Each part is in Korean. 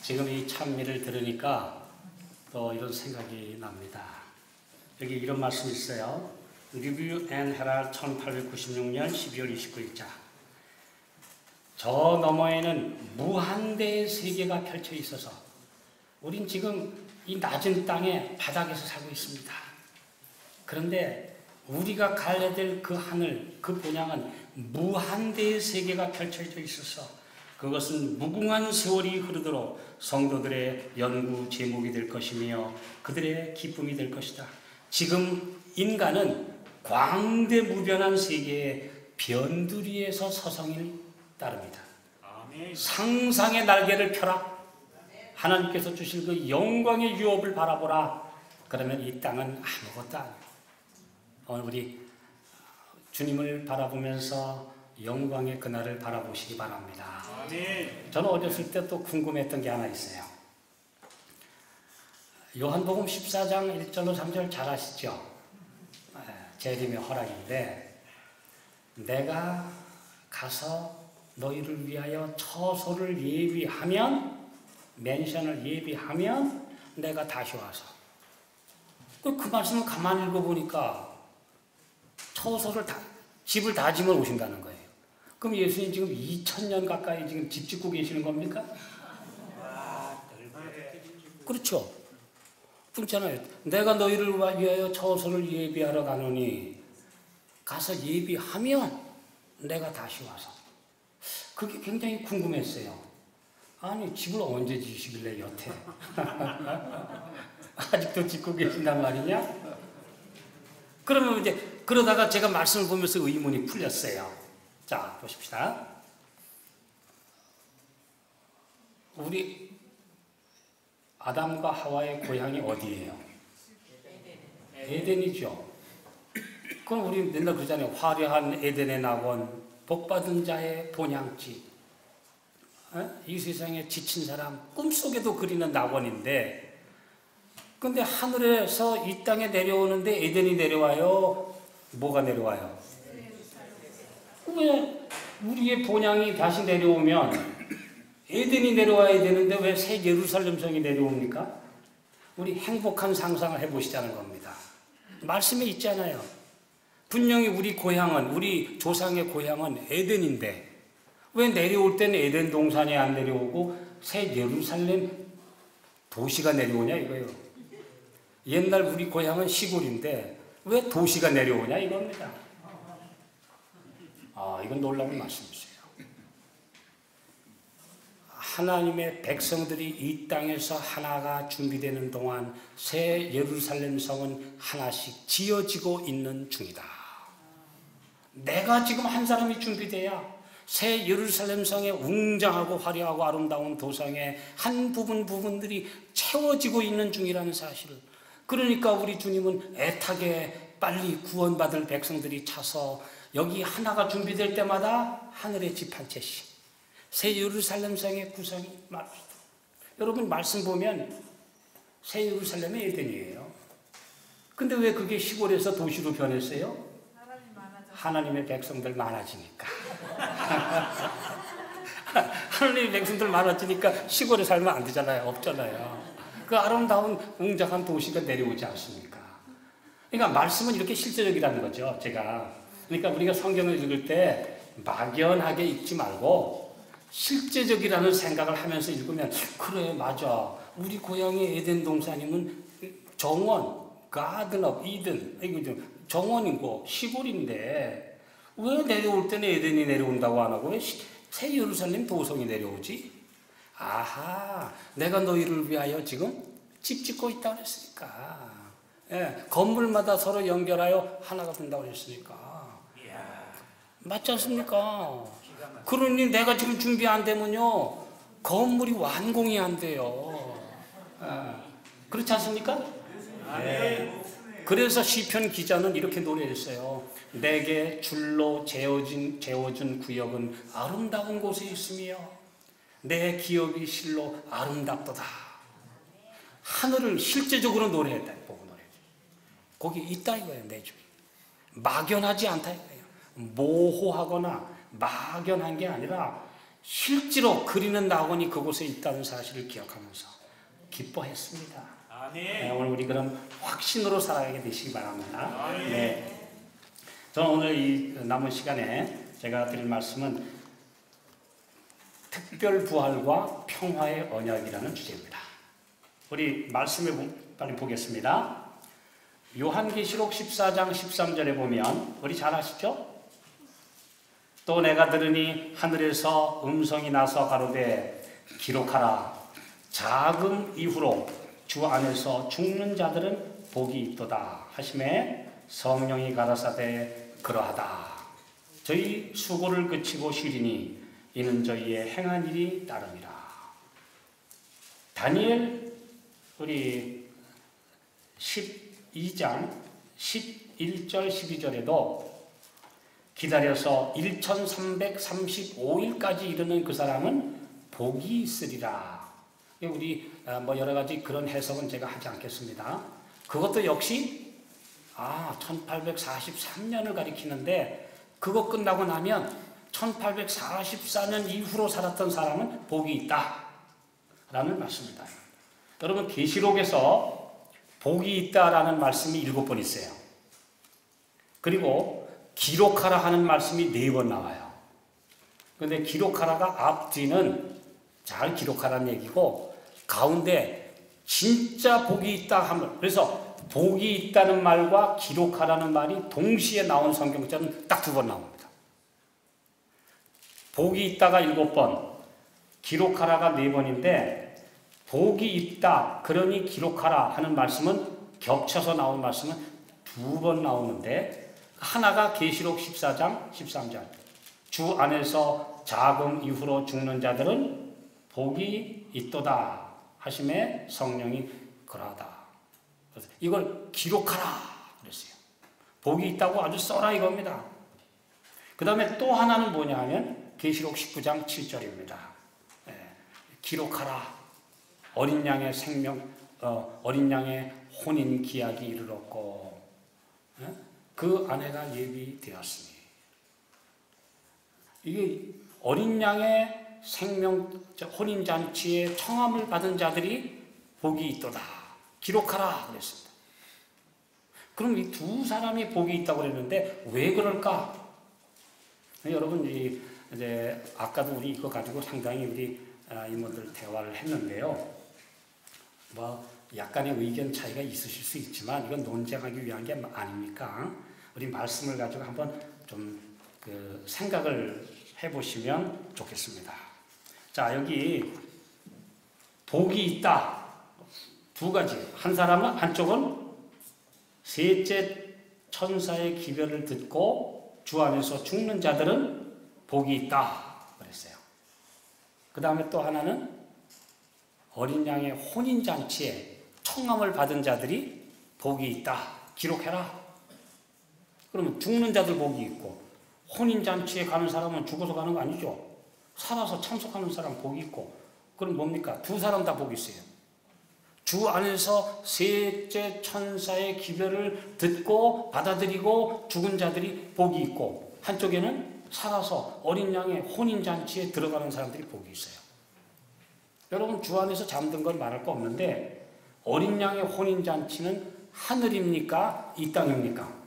지금 이 찬미를 들으니까 또 이런 생각이 납니다. 여기 이런 말씀이 있어요. 리뷰 앤 헤랄 1896년 12월 29일자. 저 너머에는 무한대의 세계가 펼쳐 있어서 우린 지금 이 낮은 땅에 바닥에서 살고 있습니다. 그런데 우리가 가야 될 그 하늘, 그 본향은 무한대의 세계가 펼쳐져 있어서 그것은 무궁한 세월이 흐르도록 성도들의 연구 제목이 될 것이며 그들의 기쁨이 될 것이다. 지금 인간은 광대무변한 세계의 변두리에서 서성일 따릅니다. 상상의 날개를 펴라. 하나님께서 주실 그 영광의 유업을 바라보라. 그러면 이 땅은 아무것도 아니에요. 오늘 우리 주님을 바라보면서 영광의 그날을 바라보시기 바랍니다. 저는 어렸을 때 또 궁금했던 게 하나 있어요. 요한복음 14장 1절로 3절 잘 아시죠? 재림의 허락인데 내가 가서 너희를 위하여 처소를 예비하면 맨션을 예비하면 내가 다시 와서 그 말씀을 가만히 읽어보니까 처소를 집을 다 지으러 오신다는 거예요. 그럼 예수님 지금 2000년 가까이 지금 집 짓고 계시는 겁니까? 그렇죠. 그렇잖아요. 내가 너희를 위하여 처소를 예비하러 가노니 가서 예비하면 내가 다시 와서. 그게 굉장히 궁금했어요. 아니 집을 언제 지으시길래 여태 아직도 짓고 계신단 말이냐? 그러면 이제 그러다가 제가 말씀을 보면서 의문이 풀렸어요. 자 보십시다. 우리 아담과 하와의 고향이 어디예요? 에덴이죠. 그럼 우리 맨날 그러잖아요. 화려한 에덴의 낙원, 복받은 자의 본향지. 이 세상에 지친 사람 꿈속에도 그리는 낙원인데 근데 하늘에서 이 땅에 내려오는데 에덴이 내려와요? 뭐가 내려와요? 왜 우리의 본향이 다시 내려오면 에덴이 내려와야 되는데 왜 새 예루살렘 성이 내려옵니까? 우리 행복한 상상을 해보시자는 겁니다. 말씀에 있잖아요. 분명히 우리 고향은 우리 조상의 고향은 에덴인데 왜 내려올 때는 에덴 동산이 안 내려오고 새 예루살렘 도시가 내려오냐 이거예요. 옛날 우리 고향은 시골인데 왜 도시가 내려오냐 이겁니다. 이건 놀라운 말씀이세요. 하나님의 백성들이 이 땅에서 하나가 준비되는 동안 새 예루살렘 성은 하나씩 지어지고 있는 중이다. 내가 지금 한 사람이 준비돼야 새 예루살렘 성의 웅장하고 화려하고 아름다운 도성의 한 부분들이 채워지고 있는 중이라는 사실을. 그러니까 우리 주님은 애타게 빨리 구원받을 백성들이 차서 여기 하나가 준비될 때마다 하늘에 집 한 채씩 새 예루살렘 성의 구성이 말합니다. 여러분 말씀 보면 새 예루살렘의 에덴이에요. 근데 왜 그게 시골에서 도시로 변했어요? 하나님의 백성들 많아지니까. 하나님의 백성들 많아지니까 시골에 살면 안 되잖아요. 없잖아요. 그 아름다운 웅장한 도시가 내려오지 않습니까? 그러니까 말씀은 이렇게 실제적이라는 거죠. 그러니까 우리가 성경을 읽을 때 막연하게 읽지 말고 실제적이라는 생각을 하면서 읽으면 그래 맞아. 우리 고향의 에덴 동산이면 정원, 가든 오브 이든 정원이고 시골인데 왜 내려올 때는 에덴이 내려온다고 안 하고 왜 새 예루살렘 도성이 내려오지? 아하, 내가 너희를 위하여 지금 집 짓고 있다고 그랬으니까. 건물마다 서로 연결하여 하나가 된다고 그랬으니까. 맞지 않습니까? 그러니 내가 지금 준비 안 되면요 건물이 완공이 안 돼요. 그렇지 않습니까? 그래서 시편 기자는 이렇게 노래했어요. 내게 줄로 재워준 구역은 아름다운 곳에 있으며 내 기업이 실로 아름답도다. 하늘을 실제적으로 노래했다. 보고 노래. 거기 있다 이거예요. 내 주위. 막연하지 않다 이거예요. 모호하거나 막연한 게 아니라 실제로 그리는 낙원이 그곳에 있다는 사실을 기억하면서 기뻐했습니다. 네, 오늘 우리 그런 확신으로 살아가게 되시기 바랍니다. 네. 저는 오늘 이 남은 시간에 제가 드릴 말씀은 특별 부활과 평화의 언약이라는 주제입니다. 우리 말씀을 빨리 보겠습니다. 요한계시록 14장 13절에 보면 우리 잘 아시죠? 또 내가 들으니 하늘에서 음성이 나서 가로되 기록하라. 자금 이후로 주 안에서 죽는 자들은 복이 있도다 하시매 성령이 가라사대 그러하다. 저희 수고를 그치고 쉬리니 이는 저희의 행한 일이 따름이라. 다니엘 우리 12장 11절 12절에도 기다려서 1335일까지 이르는 그 사람은 복이 있으리라. 우리 여러 가지 그런 해석은 제가 하지 않겠습니다. 그것도 역시 1843년을 가리키는데 그거 끝나고 나면 1844년 이후로 살았던 사람은 복이 있다 라는 말씀입니다. 여러분 계시록에서 복이 있다라는 말씀이 7번 있어요. 그리고 기록하라 하는 말씀이 4번 나와요. 그런데 기록하라가 앞뒤는 잘 기록하라는 얘기고 가운데 진짜 복이 있다 하면, 그래서 복이 있다는 말과 기록하라는 말이 동시에 나온 성경자는 딱 2번 나옵니다. 복이 있다가 7번, 기록하라가 4번인데 복이 있다 그러니 기록하라 하는 말씀은 겹쳐서 나온 말씀은 2번 나오는데 하나가 계시록 14장 13절 주 안에서 자금 이후로 죽는 자들은 복이 있도다 하심에 성령이 그러하다. 그래서 이걸 기록하라 그랬어요. 복이 있다고 아주 써라 이겁니다. 그 다음에 또 하나는 뭐냐 하면 계시록 19장 7절입니다. 기록하라. 어린 양의 생명, 어린 양의 혼인 기약이 이르렀고 그 아내가 예비되었으니. 이게 어린 양의 생명 혼인잔치에 청함을 받은 자들이 복이 있도다. 기록하라 그랬습니다. 그럼 이 2 사람이 복이 있다고 그랬는데 왜 그럴까? 여러분 이제 아까도 우리 이거 가지고 상당히 우리 이모들 대화를 했는데요. 약간의 의견 차이가 있으실 수 있지만 이건 논쟁하기 위한 게 아닙니까? 우리 말씀을 가지고 한번 좀 생각을 해보시면 좋겠습니다. 자, 여기 복이 있다. 2가지. 한 사람은 한쪽은 셋째 천사의 기별을 듣고 주 안에서 죽는 자들은 복이 있다 그랬어요. 그 다음에 또 하나는 어린 양의 혼인잔치에 청함을 받은 자들이 복이 있다. 기록해라. 그러면 죽는 자들 복이 있고 혼인잔치에 가는 사람은 죽어서 가는 거 아니죠. 살아서 참석하는 사람 복이 있고. 그럼 뭡니까? 2 사람 다 복이 있어요. 주 안에서 셋째 천사의 기별을 듣고 받아들이고 죽은 자들이 복이 있고 한쪽에는 살아서 어린 양의 혼인잔치에 들어가는 사람들이 복이 있어요. 여러분 주 안에서 잠든 건 말할 거 없는데 어린 양의 혼인잔치는 하늘입니까? 이 땅입니까?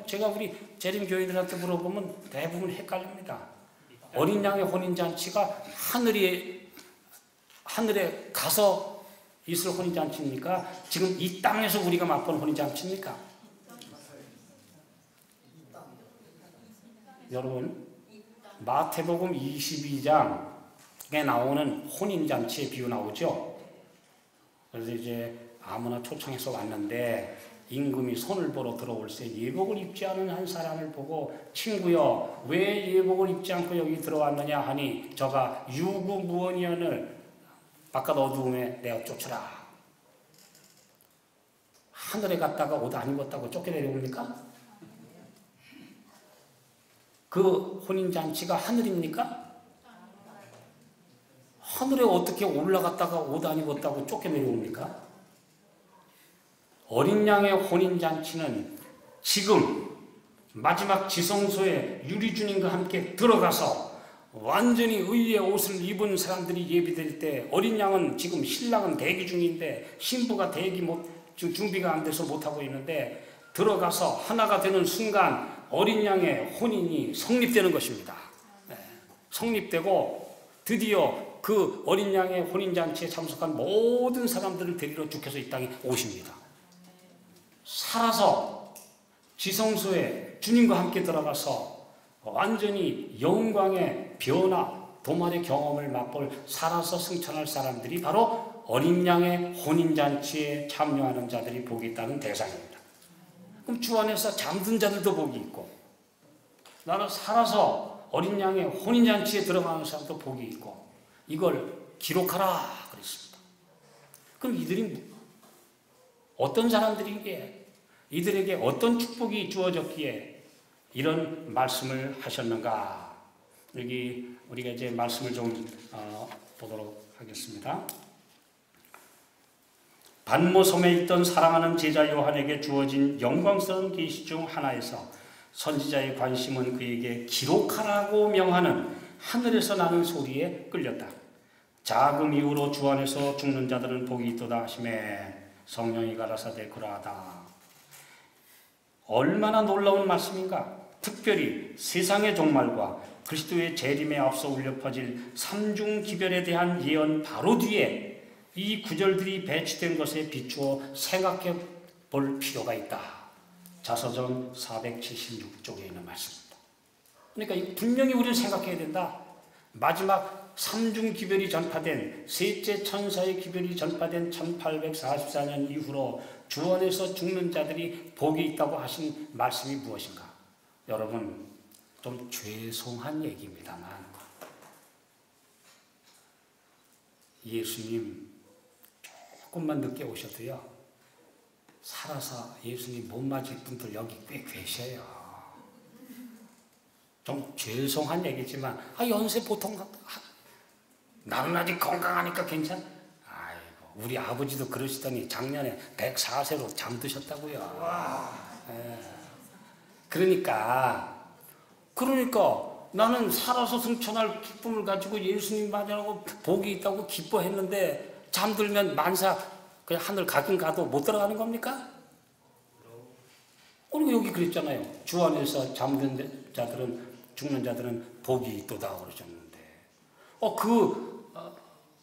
제가 우리 재림교인들한테 물어보면 대부분 헷갈립니다. 어린 양의 혼인잔치가 하늘에 가서 있을 혼인잔치입니까? 지금 이 땅에서 우리가 맛본 혼인잔치입니까? 여러분 마태복음 22장에 나오는 혼인잔치의 비유 나오죠. 그래서 이제 아무나 초청해서 왔는데 임금이 손을 보러 들어올세 예복을 입지 않은 한 사람을 보고 친구여 왜 예복을 입지 않고 여기 들어왔느냐 하니 저가 유구무원이언을 바깥 어두움에 내어 쫓으라. 하늘에 갔다가 옷 안 입었다고 쫓겨내려옵니까? 그 혼인잔치가 하늘입니까? 하늘에 어떻게 올라갔다가 옷 안 입었다고 쫓겨내려옵니까? 어린 양의 혼인잔치는 지금 마지막 지성소에 유리주님과 함께 들어가서 완전히 의의 옷을 입은 사람들이 예비될 때 어린 양은 지금 신랑은 대기 중인데 신부가 지금 준비가 안 돼서 못하고 있는데 들어가서 하나가 되는 순간 어린 양의 혼인이 성립되는 것입니다. 네. 성립되고 드디어 그 어린 양의 혼인잔치에 참석한 모든 사람들을 데리러 주께서 이 땅에 오십니다. 살아서 지성소에 주님과 함께 들어가서 완전히 영광의 변화, 도말의 경험을 맛볼 살아서 승천할 사람들이 바로 어린 양의 혼인잔치에 참여하는 자들이 복이 있다는 대상입니다. 그럼 주 안에서 잠든 자들도 복이 있고 나는 살아서 어린 양의 혼인잔치에 들어가는 사람도 복이 있고 이걸 기록하라 그랬습니다. 그럼 이들이 어떤 사람들이기에 이들에게 어떤 축복이 주어졌기에 이런 말씀을 하셨는가? 여기 우리가 이제 말씀을 좀 보도록 하겠습니다. 반모섬에 있던 사랑하는 제자 요한에게 주어진 영광스러운 계시 중 하나에서 선지자의 관심은 그에게 기록하라고 명하는 하늘에서 나는 소리에 끌렸다. 자금 이후로 주 안에서 죽는 자들은 복이 있도다 하시매 성령이 가라사대 그러하다. 얼마나 놀라운 말씀인가? 특별히 세상의 종말과 그리스도의 재림에 앞서 울려 퍼질 삼중 기별에 대한 예언 바로 뒤에 이 구절들이 배치된 것에 비추어 생각해 볼 필요가 있다. 자서전 476쪽에 있는 말씀입니다. 그러니까 분명히 우리는 생각해야 된다. 마지막 삼중 기별이 전파된 셋째 천사의 기별이 전파된 1844년 이후로 주 안에서 죽는 자들이 복이 있다고 하신 말씀이 무엇인가? 여러분 좀 죄송한 얘기입니다만 예수님 조금만 늦게 오셔도요 살아서 예수님 못 맞을 분들 여기 꽤 계셔요. 좀 죄송한 얘기지만 연세 보통 나는 아직 건강하니까 괜찮아. 아이고 우리 아버지도 그러시더니 작년에 104세로 잠드셨다고요. 그러니까 나는 살아서 승천할 기쁨을 가지고 예수님 맞이하고 복이 있다고 기뻐했는데 잠들면 만사 그냥 하늘 가긴 가도 못 들어가는 겁니까? 그리고 여기 그랬잖아요. 주 안에서 잠든 자들은 죽는 자들은 복이 있도다 그러셨는데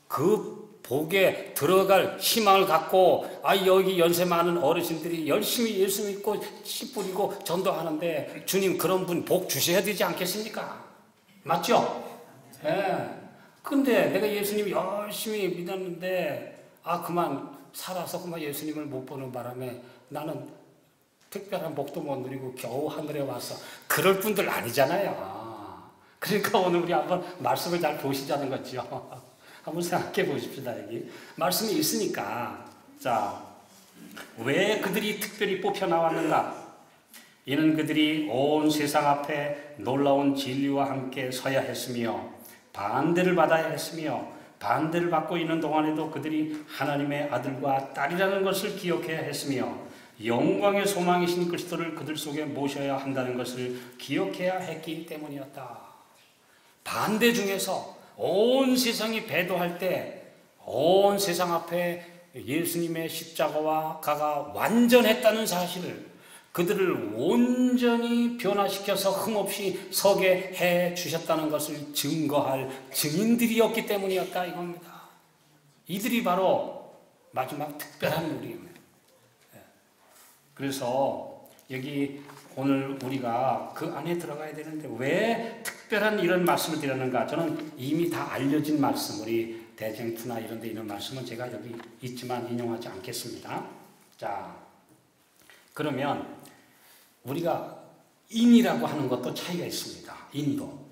그 복에 들어갈 희망을 갖고 여기 연세 많은 어르신들이 열심히 예수 믿고 씨 뿌리고 전도하는데 주님 그런 분 복 주셔야 되지 않겠습니까? 맞죠? 근데 내가 예수님 열심히 믿었는데 그만 살아서 그만 예수님을 못 보는 바람에 나는 특별한 복도 못 누리고 겨우 하늘에 와서 그럴 분들 아니잖아요. 그러니까 오늘 우리 한번 말씀을 잘 보시자는 거죠. 한번 생각해 보십시다. 여기 말씀이 있으니까 자, 왜 그들이 특별히 뽑혀 나왔는가? 이는 그들이 온 세상 앞에 놀라운 진리와 함께 서야 했으며 반대를 받아야 했으며 반대를 받고 있는 동안에도 그들이 하나님의 아들과 딸이라는 것을 기억해야 했으며 영광의 소망이신 그리스도를 그들 속에 모셔야 한다는 것을 기억해야 했기 때문이었다. 반대 중에서 온 세상이 배도할 때 온 세상 앞에 예수님의 십자가와 가가 완전했다는 사실을 그들을 온전히 변화시켜서 흠없이 서게 해 주셨다는 것을 증거할 증인들이었기 때문이었다 이겁니다. 이들이 바로 마지막 특별한 우리입니다. 그래서 여기 오늘 우리가 그 안에 들어가야 되는데 왜 특별한 이런 말씀을 드렸는가? 저는 이미 다 알려진 말씀, 우리 대쟁투나 이런 데 있는 말씀은 제가 여기 있지만 인용하지 않겠습니다. 자, 그러면 우리가 인이라고 하는 것도 차이가 있습니다. 인도.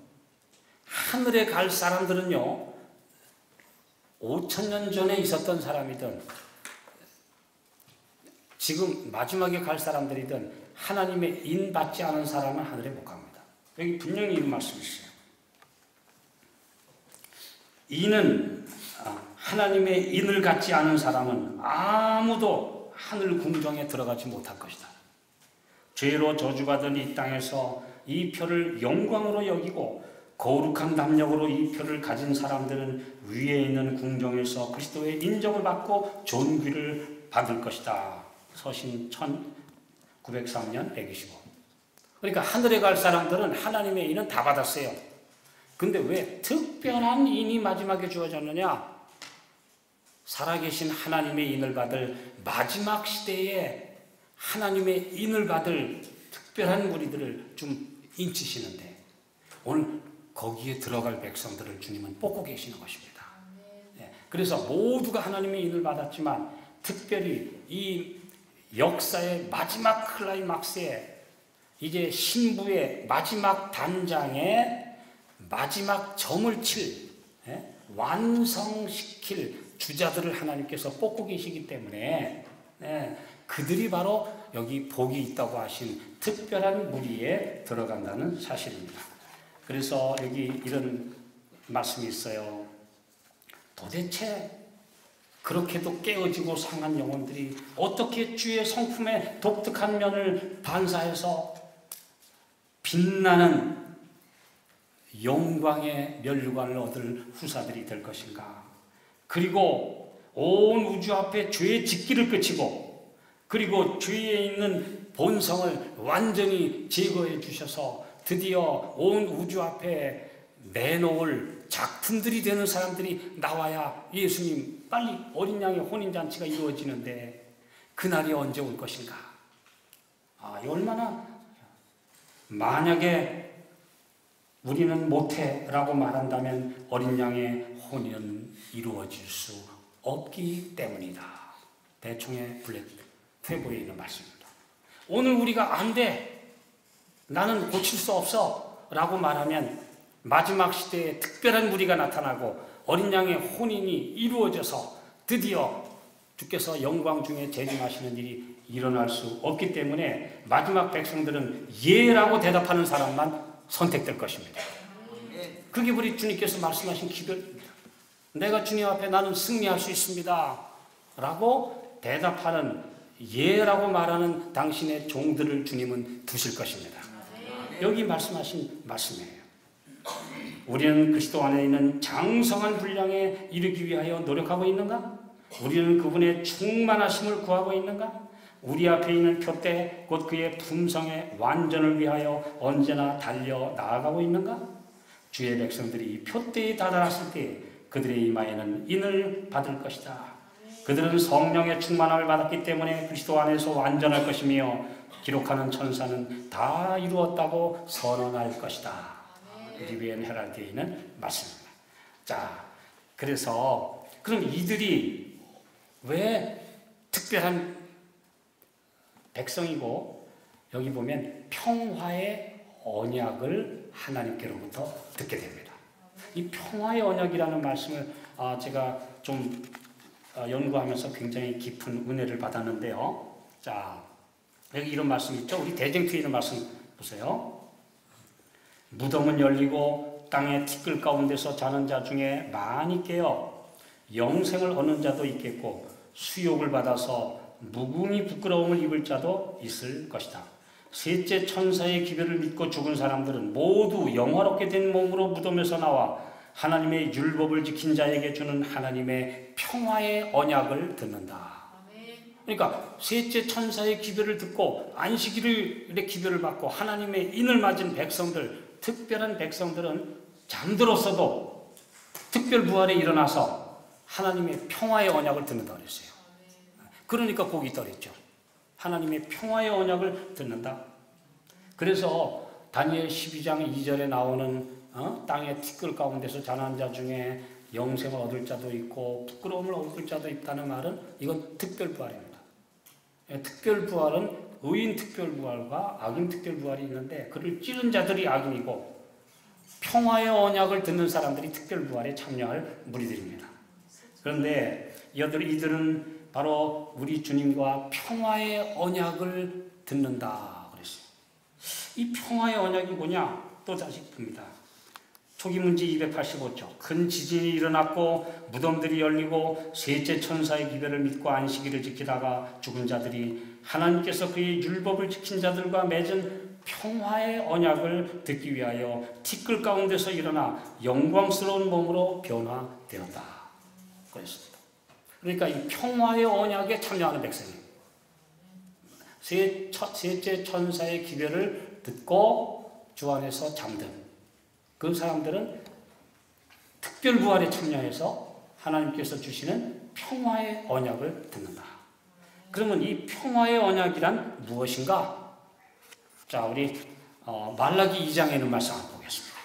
하늘에 갈 사람들은요, 5,000년 전에 있었던 사람이든 지금 마지막에 갈 사람들이든 하나님의 인 받지 않은 사람은 하늘에 못 갑니다. 여기 분명히 이런 말씀이 있어요. 인은 하나님의 인을 갖지 않은 사람은 아무도 하늘 궁정에 들어가지 못할 것이다. 죄로 저주받은 이 땅에서 이 표를 영광으로 여기고 거룩한 담력으로 이 표를 가진 사람들은 위에 있는 궁정에서 그리스도의 인정을 받고 존귀를 받을 것이다. 서신 1903년 125. 그러니까 하늘에 갈 사람들은 하나님의 인은 다 받았어요. 근데 왜 특별한 인이 마지막에 주어졌느냐? 살아계신 하나님의 인을 받을 마지막 시대에 하나님의 인을 받을 특별한 무리들을 좀 인치시는데 오늘 거기에 들어갈 백성들을 주님은 뽑고 계시는 것입니다. 그래서 모두가 하나님의 인을 받았지만 특별히 이 역사의 마지막 클라이막스에 이제 신부의 마지막 단장에 마지막 점을 칠 완성시킬 주자들을 하나님께서 뽑고 계시기 때문에 그들이 바로 여기 복이 있다고 하신 특별한 무리에 들어간다는 사실입니다. 그래서 여기 이런 말씀이 있어요. 도대체 그렇게도 깨어지고 상한 영혼들이 어떻게 주의 성품의 독특한 면을 반사해서 빛나는 영광의 면류관을 얻을 후사들이 될 것인가? 그리고 온 우주 앞에 죄의 직기를 끝이고 그리고 죄에 있는 본성을 완전히 제거해 주셔서 드디어 온 우주 앞에 내놓을 작품들이 되는 사람들이 나와야 예수님 빨리 어린 양의 혼인잔치가 이루어지는데 그날이 언제 올 것인가? 얼마나 만약에 우리는 못해라고 말한다면 어린 양의 혼인은 이루어질 수 없기 때문이다. 대충의 블랙 퇴보에 있는 말씀입니다. 오늘 우리가 안 돼, 나는 고칠 수 없어 라고 말하면 마지막 시대에 특별한 무리가 나타나고 어린 양의 혼인이 이루어져서 드디어 주께서 영광 중에 재림하시는 일이 일어날 수 없기 때문에 마지막 백성들은 예라고 대답하는 사람만 선택될 것입니다. 그게 우리 주님께서 말씀하신 기별입니다. 내가 주님 앞에 나는 승리할 수 있습니다 라고 대답하는 예라고 말하는 당신의 종들을 주님은 두실 것입니다. 여기 말씀하신 말씀이에요. 우리는 그리스도 안에 있는 장성한 분량에 이르기 위하여 노력하고 있는가? 우리는 그분의 충만하심을 구하고 있는가? 우리 앞에 있는 표대 곧 그의 품성의 완전을 위하여 언제나 달려 나아가고 있는가? 주의 백성들이 이 표대에 다다랐을 때 그들의 이마에는 인을 받을 것이다. 그들은 성령의 충만함을 받았기 때문에 그리스도 안에서 완전할 것이며 기록하는 천사는 다 이루었다고 선언할 것이다. 리비엔 헤랄드에 있는 말씀입니다. 자, 그래서 그럼 이들이 왜 특별한 백성이고 여기 보면 평화의 언약을 하나님께로부터 듣게 됩니다. 이 평화의 언약이라는 말씀을 제가 좀 연구하면서 굉장히 깊은 은혜를 받았는데요. 자, 여기 이런 말씀 있죠? 우리 대쟁투에 있는 말씀 보세요. 무덤은 열리고 땅의 티끌 가운데서 자는 자 중에 많이 깨어 영생을 얻는 자도 있겠고 수욕을 받아서 무궁히 부끄러움을 입을 자도 있을 것이다. 셋째 천사의 기별을 믿고 죽은 사람들은 모두 영화롭게 된 몸으로 무덤에서 나와 하나님의 율법을 지킨 자에게 주는 하나님의 평화의 언약을 듣는다. 그러니까 셋째 천사의 기별을 듣고 안식일의 기별을 받고 하나님의 인을 맞은 백성들, 특별한 백성들은 잠들었어도 특별 부활에 일어나서 하나님의 평화의 언약을 듣는다고 그랬어요. 그러니까 거기 있다고 그랬죠. 하나님의 평화의 언약을 듣는다. 그래서 다니엘 12장 2절에 나오는 땅의 티끌 가운데서 자난 자 중에 영생을 얻을 자도 있고 부끄러움을 얻을 자도 있다는 말은 이건 특별부활입니다. 특별부활은 의인 특별부활과 악인 특별부활이 있는데 그를 찌른 자들이 악인이고 평화의 언약을 듣는 사람들이 특별부활에 참여할 무리들입니다. 그런데 이들은 바로 우리 주님과 평화의 언약을 듣는다 그랬어요. 이 평화의 언약이 뭐냐? 또 다시 봅니다. 초기문지 285쪽. 큰 지진이 일어났고 무덤들이 열리고 셋째 천사의 기별을 믿고 안식일을 지키다가 죽은 자들이 하나님께서 그의 율법을 지킨 자들과 맺은 평화의 언약을 듣기 위하여 티끌 가운데서 일어나 영광스러운 몸으로 변화되었다. 그랬습니다. 그러니까 이 평화의 언약에 참여하는 백성이에요. 셋째 천사의 기별을 듣고 주 안에서 잠든 그 사람들은 특별부활에 참여해서 하나님께서 주시는 평화의 언약을 듣는다. 그러면 이 평화의 언약이란 무엇인가? 자, 우리 말라기 2장에 있는 말씀 한번 보겠습니다.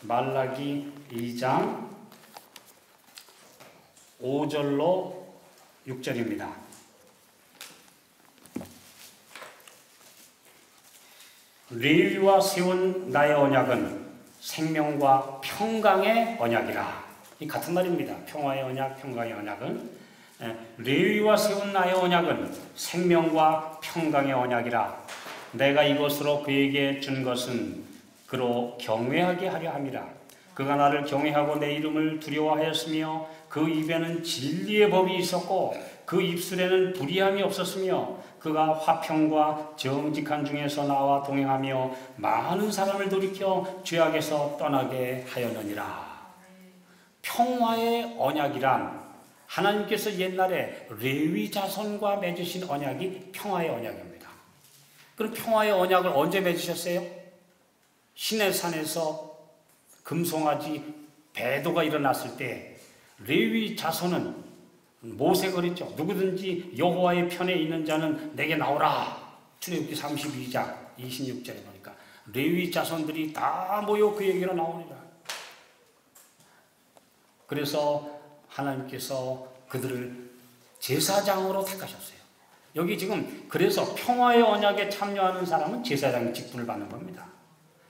말라기 2장 5절로 6절입니다. 레위와 세운 나의 언약은 생명과 평강의 언약이라. 이 같은 말입니다. 평화의 언약, 평강의 언약은. 레위와 세운 나의 언약은 생명과 평강의 언약이라. 내가 이것으로 그에게 준 것은 그로 경외하게 하려 함이라. 그가 나를 경외하고 내 이름을 두려워하였으며 그 입에는 진리의 법이 있었고 그 입술에는 불의함이 없었으며 그가 화평과 정직한 중에서 나와 동행하며 많은 사람을 돌이켜 죄악에서 떠나게 하였느니라. 평화의 언약이란 하나님께서 옛날에 레위 자손과 맺으신 언약이 평화의 언약입니다. 그럼 평화의 언약을 언제 맺으셨어요? 시내산에서 금송아지 배도가 일어났을 때 레위 자손은 모세가 그랬죠. 누구든지 여호와의 편에 있는 자는 내게 나오라. 출애굽기 32장 26절에 보니까 레위 자손들이 다 모여 그에게로 나오니라. 그래서 하나님께서 그들을 제사장으로 택하셨어요. 여기 지금 그래서 평화의 언약에 참여하는 사람은 제사장의 직분을 받는 겁니다.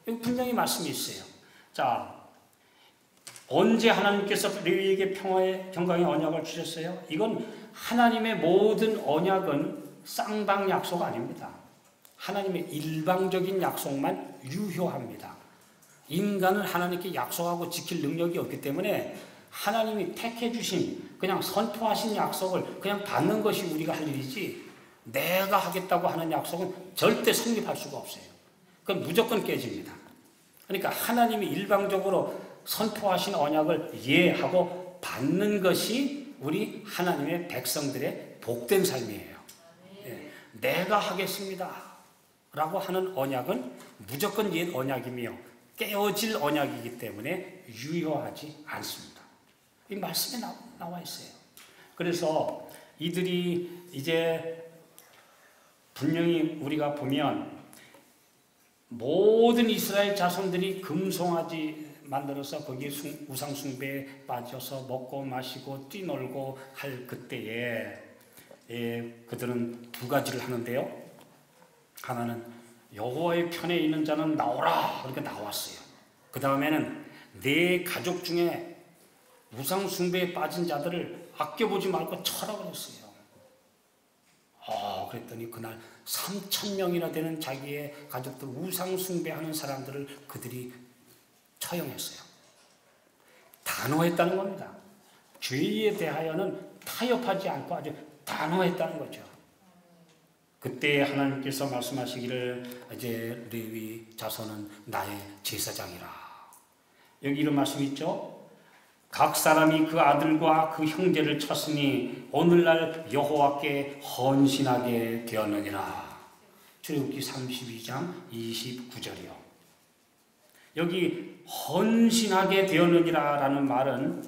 여기 분명히 말씀이 있어요. 자, 언제 하나님께서 레위에게 평화의 평강의 언약을 주셨어요? 이건 하나님의 모든 언약은 쌍방 약속 아닙니다. 하나님의 일방적인 약속만 유효합니다. 인간은 하나님께 약속하고 지킬 능력이 없기 때문에 하나님이 택해 주신 그냥 선포하신 약속을 그냥 받는 것이 우리가 할 일이지 내가 하겠다고 하는 약속은 절대 성립할 수가 없어요. 그건 무조건 깨집니다. 그러니까 하나님이 일방적으로 선포하신 언약을 이해하고 받는 것이 우리 하나님의 백성들의 복된 삶이에요. 예, 내가 하겠습니다 라고 하는 언약은 무조건 옛 언약이며 깨어질 언약이기 때문에 유효하지 않습니다. 이 말씀에 나와 있어요. 그래서 이들이 이제 분명히 우리가 보면 모든 이스라엘 자손들이 금송아지 만들어서 거기에 우상 숭배에 빠져서 먹고 마시고 뛰놀고 할 그때에 그들은 두 가지를 하는데요. 하나는 여호와의 편에 있는 자는 나오라 그렇게 나왔어요. 그 다음에는 내 가족 중에 우상 숭배에 빠진 자들을 아껴보지 말고 쳐라 그랬어요. 그랬더니 그날 3,000명이나 되는 자기의 가족들 우상 숭배하는 사람들을 그들이 처형했어요. 단호했다는 겁니다. 죄에 대하여는 타협하지 않고 아주 단호했다는 거죠. 그때 하나님께서 말씀하시기를 이제 레위 자손은 나의 제사장이라. 여기 이런 말씀 있죠. 각 사람이 그 아들과 그 형제를 쳤으니 오늘날 여호와께 헌신하게 되었느니라. 출애굽기 32장 29절이요. 여기 헌신하게 되었느니라 라는 말은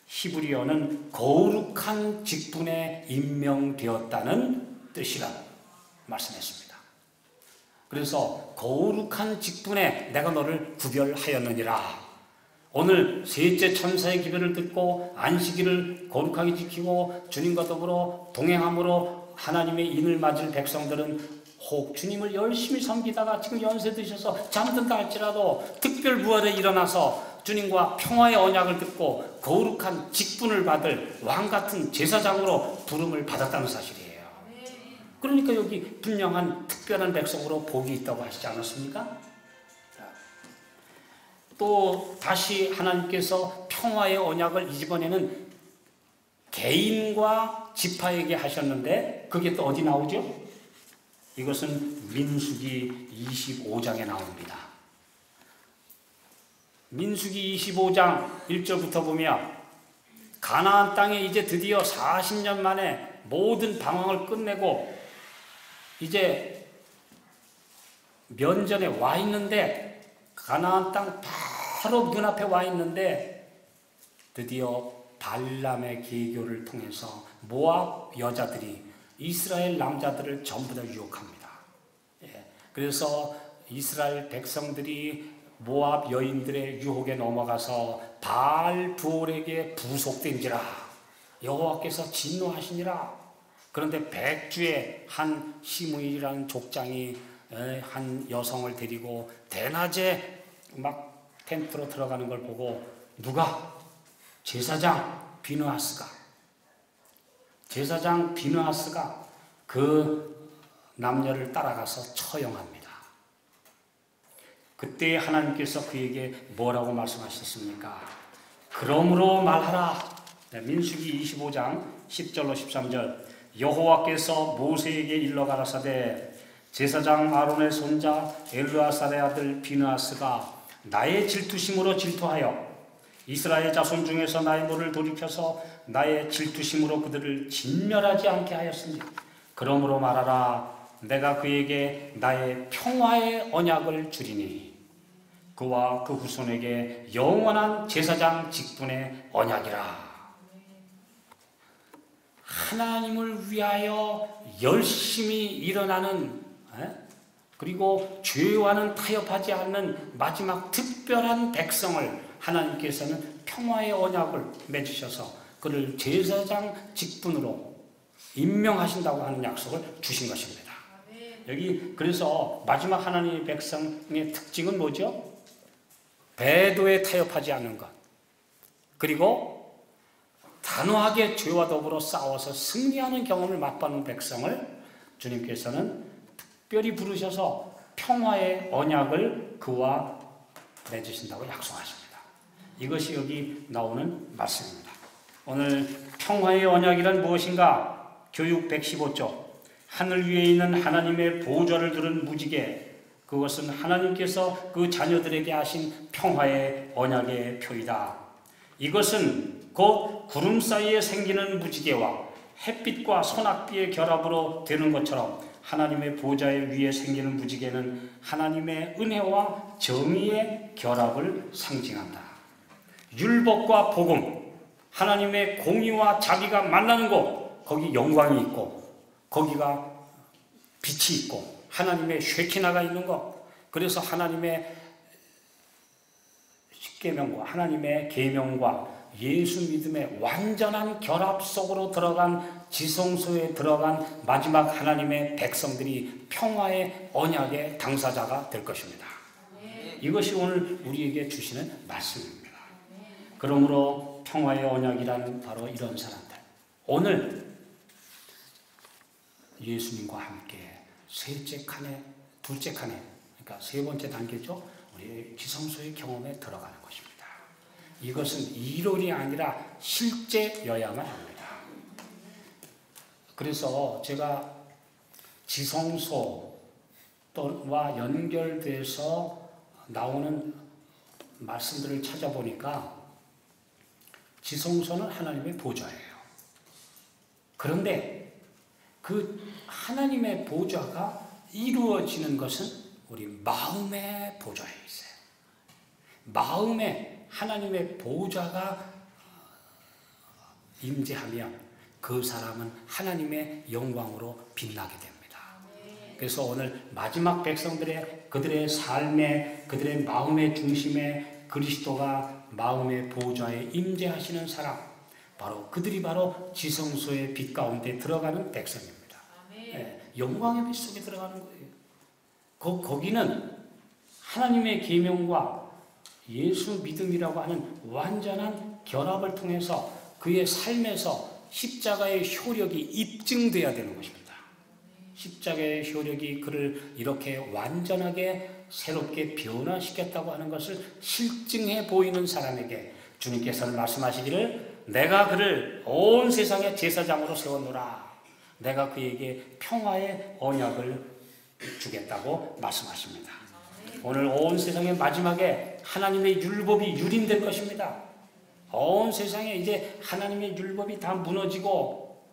히브리어는 거룩한 직분에 임명되었다는 뜻이라 말씀했습니다. 그래서 거룩한 직분에 내가 너를 구별하였느니라. 오늘 셋째 천사의 기별을 듣고 안식일을 거룩하게 지키고 주님과 더불어 동행함으로 하나님의 인을 맞을 백성들은 혹 주님을 열심히 섬기다가 지금 연세 드셔서 잠든다 할지라도 특별 부활에 일어나서 주님과 평화의 언약을 듣고 거룩한 직분을 받을 왕같은 제사장으로 부름을 받았다는 사실이에요. 그러니까 여기 분명한 특별한 백성으로 복이 있다고 하시지 않았습니까? 또 다시 하나님께서 평화의 언약을 이번에는 개인과 지파에게 하셨는데 그게 또 어디 나오죠? 이것은 민수기 25장에 나옵니다. 민수기 25장 1절부터 보면 가나안 땅에 이제 드디어 40년 만에 모든 방황을 끝내고 이제 면전에 와 있는데 가나안 땅 바로 눈앞에 와 있는데 드디어 발람의 계교를 통해서 모압 여자들이 이스라엘 남자들을 전부 다 유혹합니다. 그래서 이스라엘 백성들이 모압 여인들의 유혹에 넘어가서 바알 부올에게 부속된지라 여호와께서 진노하시니라. 그런데 백주에 한 시므일이라는 족장이 한 여성을 데리고 대낮에 막 텐트로 들어가는 걸 보고 누가? 제사장 비느하스가 그 남녀를 따라가서 처형합니다. 그때 하나님께서 그에게 뭐라고 말씀하셨습니까? 그러므로 말하라. 민수기 25장 10절로 13절 여호와께서 모세에게 일러 가라사대 제사장 아론의 손자 엘르아살의 아들 비느하스가 나의 질투심으로 질투하여 이스라엘 자손 중에서 나의 노를 돌이켜서 나의 질투심으로 그들을 진멸하지 않게 하였으니 그러므로 말하라. 내가 그에게 나의 평화의 언약을 주리니 그와 그 후손에게 영원한 제사장 직분의 언약이라. 하나님을 위하여 열심히 일어나는 그리고 죄와는 타협하지 않는 마지막 특별한 백성을 하나님께서는 평화의 언약을 맺으셔서 그를 제사장 직분으로 임명하신다고 하는 약속을 주신 것입니다. 여기 그래서 마지막 하나님의 백성의 특징은 뭐죠? 배도에 타협하지 않는 것, 그리고 단호하게 죄와 더불어 싸워서 승리하는 경험을 맛보는 백성을 주님께서는 특별히 부르셔서 평화의 언약을 그와 맺으신다고 약속하십니다. 이것이 여기 나오는 말씀입니다. 오늘 평화의 언약이란 무엇인가? 교육 115조 하늘 위에 있는 하나님의 보좌를 두른 무지개, 그것은 하나님께서 그 자녀들에게 하신 평화의 언약의 표이다. 이것은 곧 구름 사이에 생기는 무지개와 햇빛과 소낙비의 결합으로 되는 것처럼 하나님의 보좌 위에 생기는 무지개는 하나님의 은혜와 정의의 결합을 상징한다. 율법과 복음, 하나님의 공의와 자비가 만나는 곳, 거기 영광이 있고 거기가 빛이 있고 하나님의 쉐키나가 있는 것. 그래서 하나님의 십계명과 하나님의 계명과 예수 믿음의 완전한 결합 속으로 들어간 지성소에 들어간 마지막 하나님의 백성들이 평화의 언약의 당사자가 될 것입니다. 이것이 오늘 우리에게 주시는 말씀입니다. 그러므로 평화의 언약이라는 바로 이런 사람들, 오늘 예수님과 함께 셋째 칸에, 둘째 칸에, 그러니까 세 번째 단계죠. 우리 지성소의 경험에 들어가는 것입니다. 이것은 이론이 아니라 실제여야만 합니다. 그래서 제가 지성소와 연결돼서 나오는 말씀들을 찾아보니까 지성소는 하나님의 보좌예요. 그런데 그 하나님의 보좌가 이루어지는 것은 우리 마음의 보좌에 있어요. 마음에 하나님의 보좌가 임재하면 그 사람은 하나님의 영광으로 빛나게 됩니다. 그래서 오늘 마지막 백성들의 그들의 삶의 그들의 마음의 중심에 그리스도가 마음의 보좌에 임재하시는 사람, 바로 그들이 바로 지성소의 빛 가운데 들어가는 백성입니다. 영광의 빛 속에 들어가는 거예요. 거기는 하나님의 계명과 예수 믿음이라고 하는 완전한 결합을 통해서 그의 삶에서 십자가의 효력이 입증돼야 되는 것입니다. 십자가의 효력이 그를 이렇게 완전하게 새롭게 변화시켰다고 하는 것을 실증해 보이는 사람에게 주님께서는 말씀하시기를 내가 그를 온 세상의 제사장으로 세웠노라. 내가 그에게 평화의 언약을 주겠다고 말씀하십니다. 오늘 온 세상의 마지막에 하나님의 율법이 유린될 것입니다. 온 세상에 이제 하나님의 율법이 다 무너지고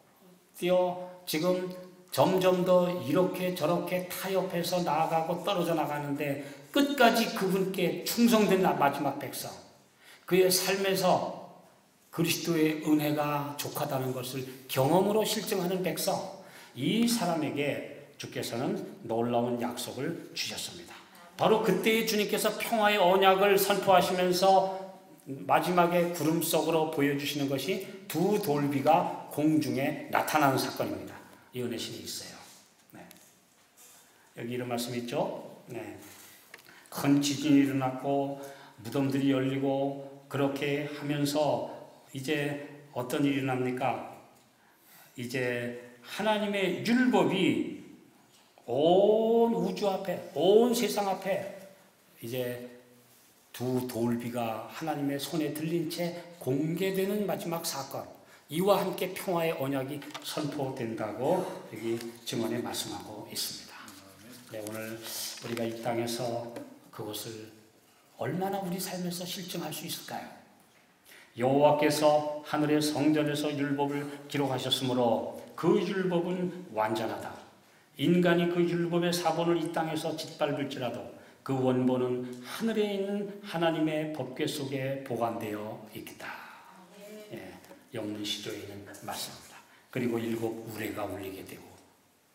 지금 점점 더 이렇게 저렇게 타협해서 나아가고 떨어져 나가는데 끝까지 그분께 충성된 마지막 백성, 그의 삶에서 그리스도의 은혜가 족하다는 것을 경험으로 실증하는 백성, 이 사람에게 주께서는 놀라운 약속을 주셨습니다. 바로 그때의 주님께서 평화의 언약을 선포하시면서 마지막에 구름 속으로 보여주시는 것이 두 돌비가 공중에 나타나는 사건입니다. 이 은혜신이 있어요. 네. 여기 이런 말씀이 있죠. 네. 큰 지진이 일어났고 무덤들이 열리고 그렇게 하면서 이제 어떤 일이 일어납니까? 이제 하나님의 율법이 온 우주 앞에, 온 세상 앞에 이제 두 돌비가 하나님의 손에 들린 채 공개되는 마지막 사건, 이와 함께 평화의 언약이 선포된다고 여기 증언에 말씀하고 있습니다. 네, 오늘 우리가 이 땅에서 그것을 얼마나 우리 삶에서 실증할 수 있을까요? 여호와께서 하늘의 성전에서 율법을 기록하셨으므로 그 율법은 완전하다. 인간이 그 율법의 사본을 이 땅에서 짓밟을지라도 그 원본은 하늘에 있는 하나님의 법궤 속에 보관되어 있다. 예, 영문시조에 있는 말씀입니다. 그리고 7 우레가 울리게 되고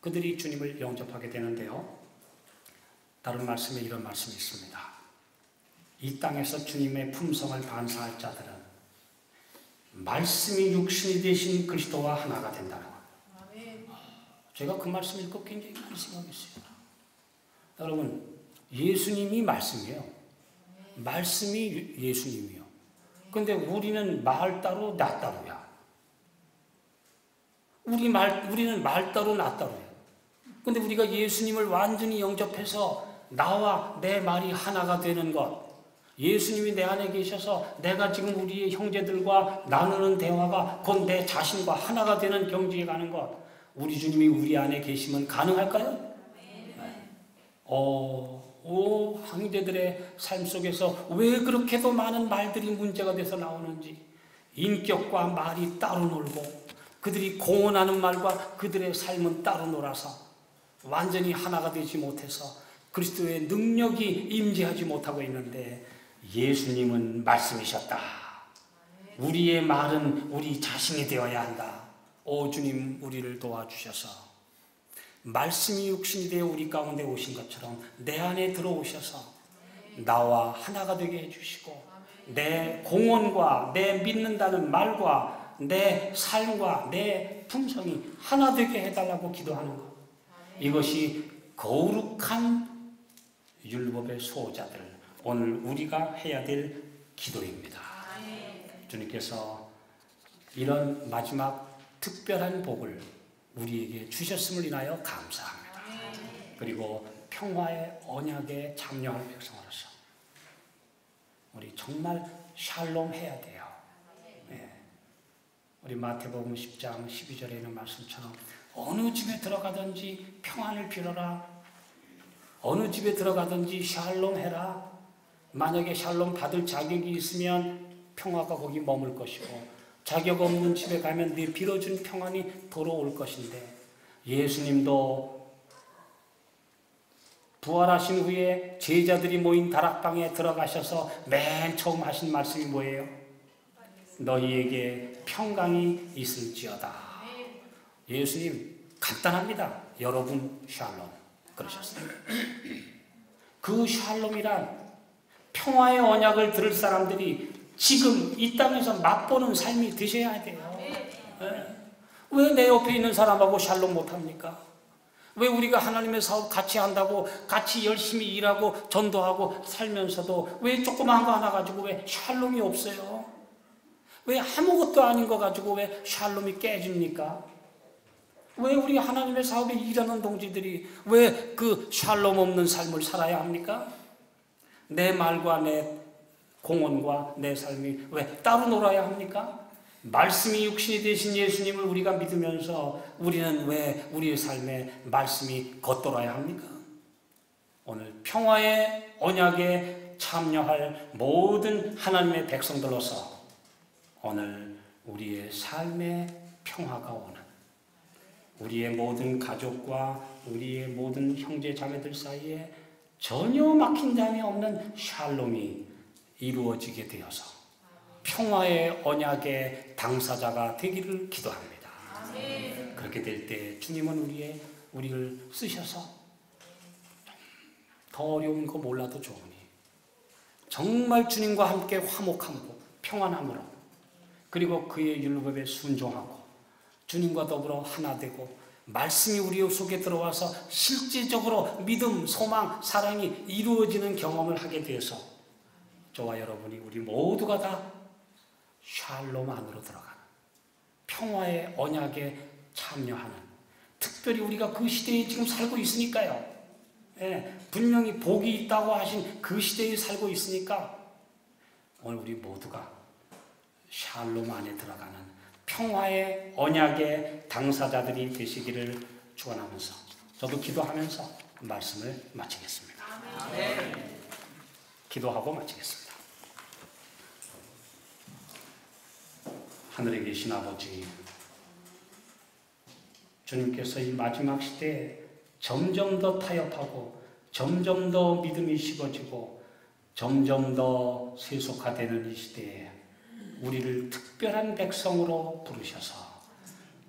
그들이 주님을 영접하게 되는데요. 다른 말씀에 이런 말씀이 있습니다. 이 땅에서 주님의 품성을 반사할 자들은 말씀이 육신이 되신 그리스도와 하나가 된다는 것. 제가 그 말씀 읽고 굉장히 많이 생각했어요. 여러분, 예수님이 말씀이에요. 말씀이 예수님이요. 근데 우리는 말 따로 나 따로야. 우리는 말 따로 나 따로야. 근데 우리가 예수님을 완전히 영접해서 나와 내 말이 하나가 되는 것, 예수님이 내 안에 계셔서 내가 지금 우리의 형제들과 나누는 대화가 곧 내 자신과 하나가 되는 경지에 가는 것, 우리 주님이 우리 안에 계시면 가능할까요? 형제들의 삶 속에서 왜 그렇게도 많은 말들이 문제가 돼서 나오는지, 인격과 말이 따로 놀고 그들이 공언하는 말과 그들의 삶은 따로 놀아서 완전히 하나가 되지 못해서 그리스도의 능력이 임재하지 못하고 있는데, 예수님은 말씀이셨다. 우리의 말은 우리 자신이 되어야 한다. 오 주님, 우리를 도와주셔서 말씀이 육신이 되어 우리 가운데 오신 것처럼 내 안에 들어오셔서 나와 하나가 되게 해주시고 내 공언과 내 믿는다는 말과 내 삶과 내 품성이 하나 되게 해달라고 기도하는 것, 이것이 거룩한 율법의 수호자들, 오늘 우리가 해야 될 기도입니다. 주님께서 이런 마지막 특별한 복을 우리에게 주셨음을 인하여 감사합니다. 그리고 평화의 언약에 참여할 백성으로서 우리 정말 샬롬 해야 돼요. 네. 우리 마태복음 10장 12절에 있는 말씀처럼 어느 집에 들어가든지 평안을 빌어라. 어느 집에 들어가든지 샬롬 해라. 만약에 샬롬 받을 자격이 있으면 평화가 거기 머물 것이고, 자격 없는 집에 가면 네 빌어준 평안이 돌아올 것인데, 예수님도 부활하신 후에 제자들이 모인 다락방에 들어가셔서 맨 처음 하신 말씀이 뭐예요? 너희에게 평강이 있을지어다. 예수님 간단합니다. 여러분 샬롬 그러셨어요. 그 샬롬이란 평화의 언약을 들을 사람들이 지금 이 땅에서 맛보는 삶이 되셔야 돼요. 왜 내 옆에 있는 사람하고 샬롬 못합니까? 왜 우리가 하나님의 사업 같이 한다고 같이 열심히 일하고 전도하고 살면서도 왜 조그마한 거 하나 가지고 왜 샬롬이 없어요? 왜 아무것도 아닌 거 가지고 왜 샬롬이 깨집니까? 왜 우리 하나님의 사업에 일하는 동지들이 왜 그 샬롬 없는 삶을 살아야 합니까? 내 말과 내 공헌과 내 삶이 왜 따로 놀아야 합니까? 말씀이 육신이 되신 예수님을 우리가 믿으면서 우리는 왜 우리의 삶에 말씀이 겉돌아야 합니까? 오늘 평화의 언약에 참여할 모든 하나님의 백성들로서 오늘 우리의 삶에 평화가 오는, 우리의 모든 가족과 우리의 모든 형제 자매들 사이에 전혀 막힌 담이 없는 샬롬이 이루어지게 되어서 평화의 언약의 당사자가 되기를 기도합니다. 그렇게 될 때 주님은 우리를 쓰셔서 더 어려운 거 몰라도 좋으니 정말 주님과 함께 화목함으로 평안함으로 그리고 그의 율법에 순종하고 주님과 더불어 하나 되고 말씀이 우리 속에 들어와서 실제적으로 믿음, 소망, 사랑이 이루어지는 경험을 하게 되어서 저와 여러분이 우리 모두가 다 샬롬 안으로 들어가는 평화의 언약에 참여하는, 특별히 우리가 그 시대에 지금 살고 있으니까요. 분명히 복이 있다고 하신 그 시대에 살고 있으니까 오늘 우리 모두가 샬롬 안에 들어가는 평화의 언약의 당사자들이 되시기를 축원하면서 저도 기도하면서 말씀을 마치겠습니다. 기도하고 마치겠습니다. 하늘에 계신 아버지, 주님께서 이 마지막 시대에 점점 더 타협하고 점점 더 믿음이 식어지고 점점 더 세속화되는 이 시대에 우리를 특별한 백성으로 부르셔서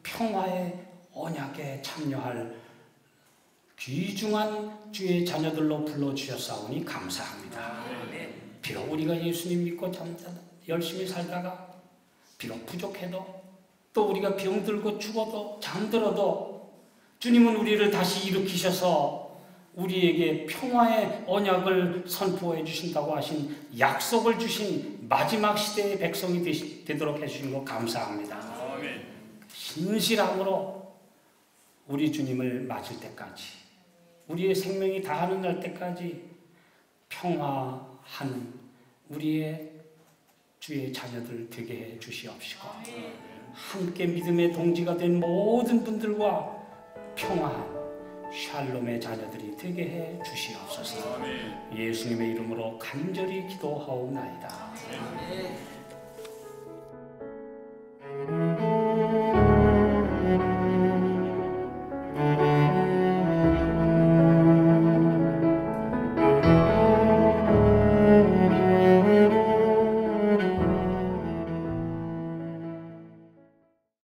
평화의 언약에 참여할 귀중한 주의 자녀들로 불러주셨사오니 감사합니다. 비록 우리가 예수님 믿고 열심히 살다가 비록 부족해도 또 우리가 병들고 죽어도 잠들어도 주님은 우리를 다시 일으키셔서 우리에게 평화의 언약을 선포해 주신다고 하신 약속을 주신 마지막 시대의 백성이 되도록 해주신 것 감사합니다. 신실함으로 우리 주님을 맞을 때까지 우리의 생명이 다하는 날 때까지 평화한 우리의 주의 자녀들 되게 해 주시옵시고 함께 믿음의 동지가 된 모든 분들과 평화한 샬롬의 자녀들이 되게 해 주시옵소서. 예수님의 이름으로 간절히 기도하옵나이다.